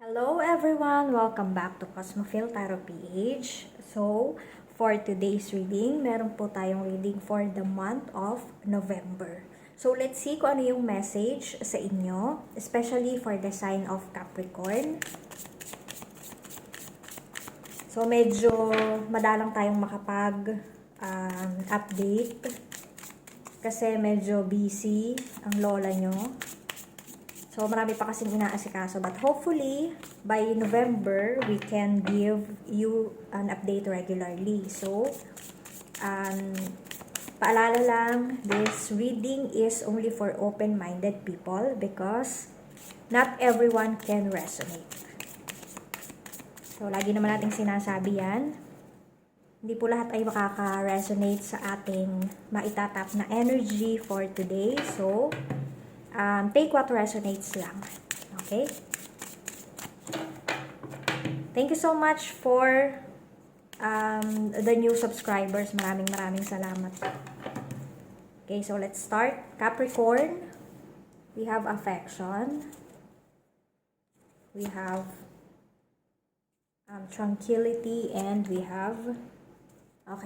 Hello everyone! Welcome back to Cosmophile Tarot PH. So, for today's reading, meron po tayong reading for the month of November. So, let's see kung ano yung message sa inyo, especially for the sign of Capricorn. So, medyo madalang tayong makapag-update kasi medyo busy ang lola nyo. So, marami pa kasing inaasikaso. But hopefully, by November, we can give you an update regularly. So, paalala lang, this reading is only for open-minded people because not everyone can resonate. So, lagi naman nating sinasabi yan. Hindi po lahat ay makaka-resonate sa ating maitatap na energy for today. So, take what resonates lang. Okay? Thank you so much for the new subscribers. Maraming salamat. Okay, so let's start. Capricorn, we have affection. We have tranquility, and we have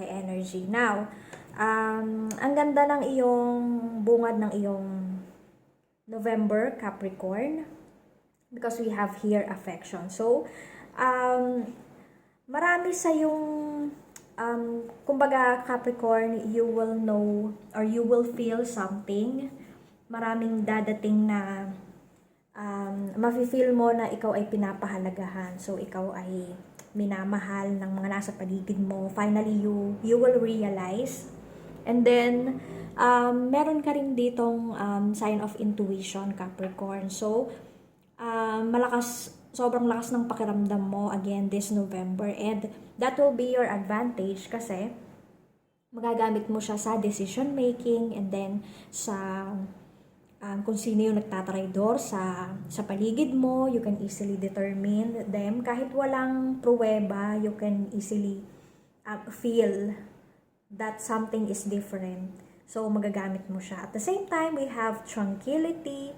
energy. Now, ang ganda ng iyong bungad ng iyong November, Capricorn, because we have here affection. So, marami sa yung, kumbaga Capricorn, you will know or you will feel something. Maraming dadating na mafe-feel mo na ikaw ay pinapahalagahan. So, ikaw ay minamahal ng mga nasa paligid mo. Finally, you will realize. And then, meron ka rin ditong sign of intuition, Capricorn. So, sobrang lakas ng pakiramdam mo again this November. And that will be your advantage kasi magagamit mo siya sa decision making and then sa kung sino yung nagtatraidor sa paligid mo. You can easily determine them. Kahit walang pruweba, you can easily feel that something is different. So, magagamit mo siya. At the same time, we have tranquility.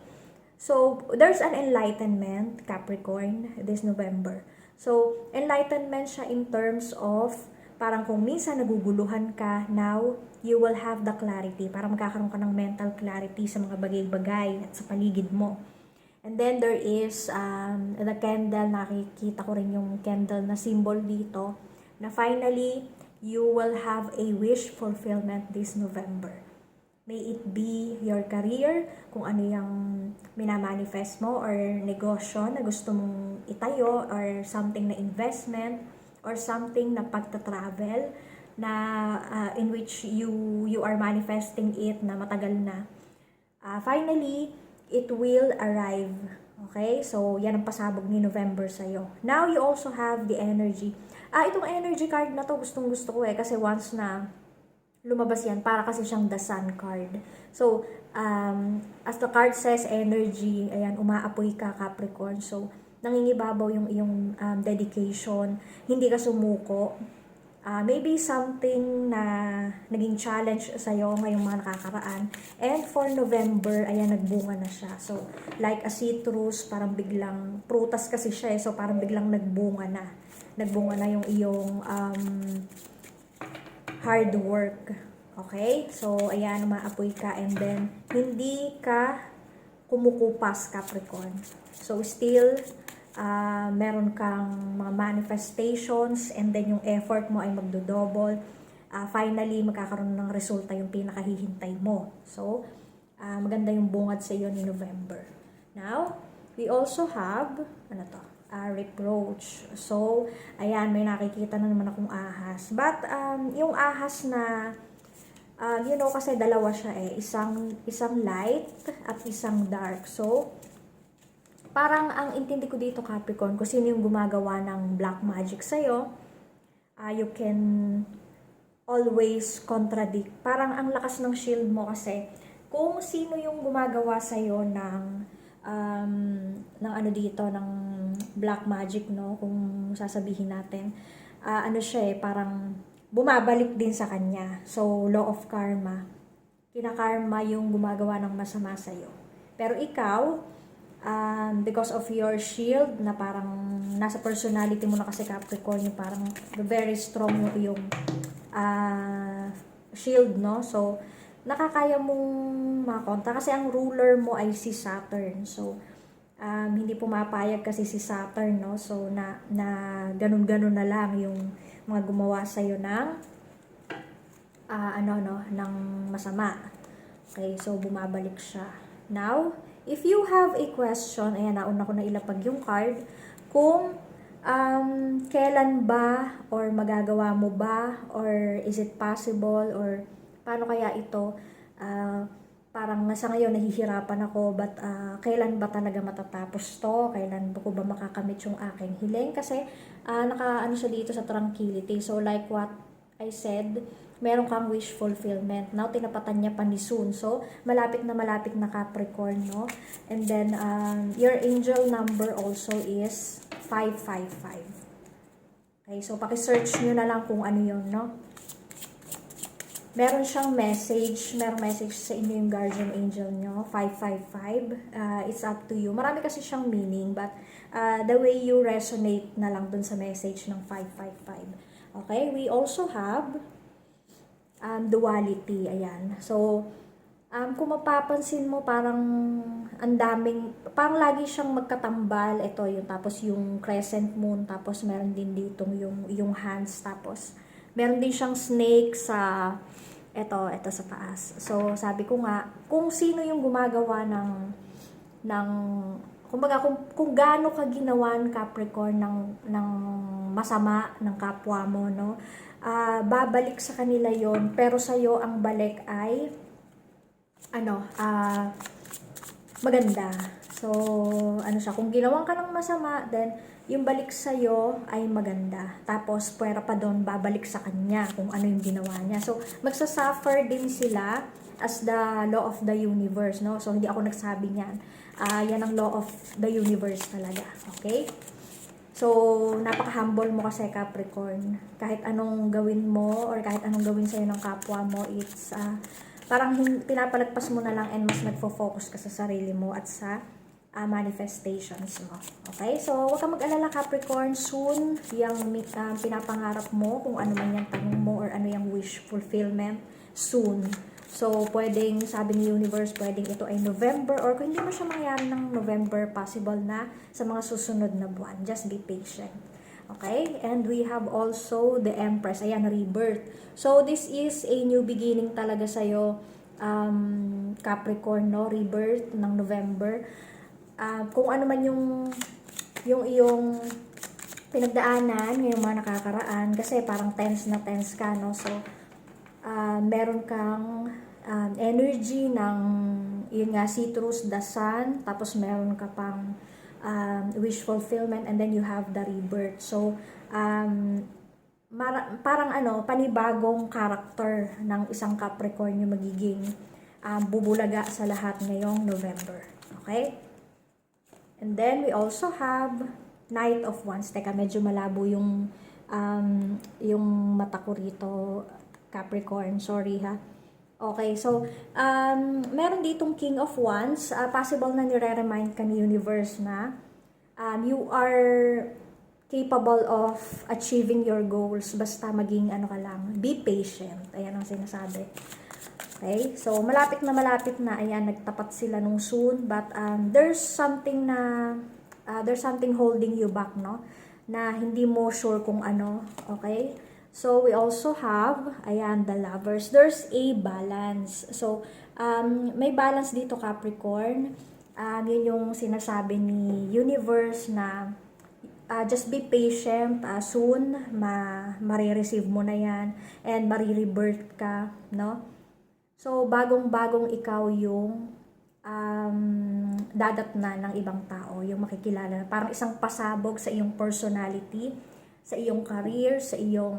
So, there's an enlightenment, Capricorn, this November. So, enlightenment siya in terms of, parang kung minsan naguguluhan ka, now, you will have the clarity. Parang magkakaroon ka ng mental clarity sa mga bagay-bagay at sa paligid mo. And then, there is the candle. Nakikita ko rin yung candle na symbol dito, na finally, you will have a wish fulfillment this November. May it be your career, kung ano yung minamanifest mo, or negosyo na gusto mong itayo, or something na investment, or something na pagta-travel, na in which you are manifesting it na matagal na. Finally, it will arrive. Okay? So, yan ang pasabog ni November sa'yo. Now, you also have the energy. Itong energy card na to, gustong-gusto ko kasi once na lumabas yan, para kasi siyang the sun card. So, as the card says, energy, ayan, umaapoy ka, Capricorn. So, nangingibabaw yung iyong dedication, hindi ka sumuko. Maybe something na naging challenge sa'yo ngayong mga nakakaraan. And for November, ayan, nagbunga na siya. So, like a citrus, parang biglang, prutas kasi siya so parang biglang nagbunga na. Nagbunga na yung iyong hard work. Okay? So, ayan, umaapoy ka and then, hindi ka kumukupas, Capricorn. So, still, meron kang mga manifestations and then yung effort mo ay magdodouble. Finally, magkakaroon ng resulta yung pinakahihintay mo. So, maganda yung bungad sa iyo ni November. Now, we also have, reproach. So, ayan, may nakikita na naman akong ahas. But, yung ahas na, kasi dalawa siya isang light at isang dark. So, parang ang intindi ko dito, Capricorn, kung sino yung gumagawa ng black magic sa'yo, you can always contradict. Parang ang lakas ng shield mo kasi kung sino yung gumagawa sa'yo ng ng black magic, no? Kung sasabihin natin, siya parang bumabalik din sa kanya. So, law of karma. Kinakarma yung gumagawa ng masama sa'yo. Pero ikaw, because of your shield na parang nasa personality mo na kasi Capricorn, yung parang very strong yung shield, no? So, nakakaya mong makonta kasi ang ruler mo ay si Saturn. So, hindi pumapayag kasi si Saturn, no? So, na ganun-ganun na lang yung mga gumawa sa'yo ng ng masama. Okay, so bumabalik siya. Now, if you have a question, ayan, nauna ko na ilapag yung card, kung kailan ba or magagawa mo ba or is it possible or paano kaya ito, parang nasa ngayon nahihirapan ako, but kailan ba talaga matatapos to, kailan ko ba makakamit yung aking hiling, kasi nakaano siya dito sa tranquility. So like what I said, meron kang wish fulfillment. Now, tinapatan niya pa ni Sun. So, malapit na Capricorn, no? And then, your angel number also is 555. Okay, so paki-search nyo na lang kung ano yun, no? Meron siyang message. Merong message sa inyo yung guardian angel nyo. 555. It's up to you. Marami kasi siyang meaning, but the way you resonate na lang dun sa message ng 555. Okay, we also have duality, ayan. So, kung mapapansin mo, parang ang daming, parang lagi siyang magkatambal. Ito yung, tapos yung crescent moon, tapos meron din dito yung hands, tapos meron din siyang snake sa, ito sa taas. So, sabi ko nga, kung sino yung gumagawa ng kumbaga, kung gaano ka ginawan, Capricorn, ng masama ng kapwa mo, no? Babalik sa kanila yon, pero sa'yo ang balik ay maganda. So, siya, kung ginawan ka ng masama, then yung balik sa'yo ay maganda. Tapos, pwera pa doon, babalik sa kanya kung ano yung ginawa niya. So, magsasuffer din sila as the law of the universe, no? So, hindi ako nagsabi niyan. Yan ang law of the universe talaga. Okay? So, napaka-humble mo kasi, Capricorn. Kahit anong gawin mo or kahit anong gawin sa'yo ng kapwa mo, it's parang pinapalagpas mo na lang and mas nagfo-focus ka sa sarili mo at sa manifestations mo. Okay? So, huwag kang mag-alala, Capricorn. Soon, yung pinapangarap mo, kung ano man yung tanong mo or ano yung wish fulfillment, soon. So, pwedeng, sabi ni Universe, pwedeng ito ay November, or kung hindi mo siya mangyari ng November, possible na sa mga susunod na buwan. Just be patient. Okay? And we have also the Empress. Ayan, rebirth. So, this is a new beginning talaga sa'yo, Capricorn, no? Rebirth ng November. Kung ano man yung iyong pinagdaanan ngayong mga nakakaraan, kasi parang tense na tense ka, no? So, meron kang energy ng, yun nga, citrus, the sun, tapos meron ka pang wish fulfillment, and then you have the rebirth. So, parang panibagong character ng isang Capricorn yung magiging bubulaga sa lahat ngayong November. Okay? And then, we also have Knight of Wands. Teka, medyo malabo yung mata ko rito, Capricorn. Sorry, ha? Okay, so, meron ditong King of Wands. Possible na nire-remind ka ni Universe na you are capable of achieving your goals. Basta maging, ka lang, be patient. Ayan ang sinasabi. Okay, so, malapit na. Ayan, nagtapat sila nung soon. But, there's something holding you back, no? Na hindi mo sure kung ano. Okay? So, we also have, ayan, the Lovers. There's a balance. So, may balance dito, Capricorn. Yun yung sinasabi ni Universe na just be patient. Soon, marireceive mo na yan. And marirebirth ka, no? So, bagong-bagong ikaw yung dadatnan ng ibang tao, yung makikilala. Parang isang pasabog sa iyong personality, sa iyong career, sa iyong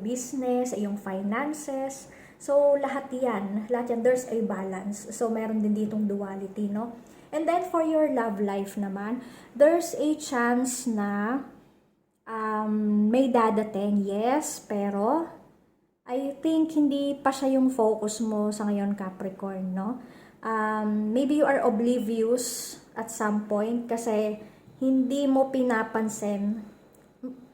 business, sa iyong finances. So, lahat yan, there's a balance. So, meron din ditong duality, no? And then, for your love life naman, there's a chance na may dadating, yes, pero I think hindi pa siya yung focus mo sa ngayon, Capricorn, no? maybe you are oblivious at some point kasi hindi mo pinapansin.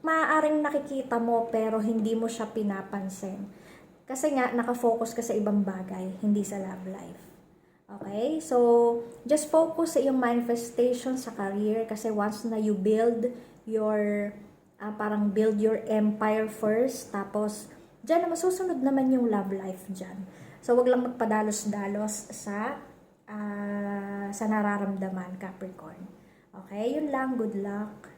Maaaring nakikita mo pero hindi mo siya pinapansin. Kasi nga, nakafocus ka sa ibang bagay, hindi sa love life. Okay? So, just focus sa iyong manifestation sa career kasi once na you build your, parang build your empire first, tapos, dyan na masusunod naman yung love life dyan. So, wag lang magpadalos-dalos sa nararamdaman, Capricorn. Okay? Yun lang. Good luck.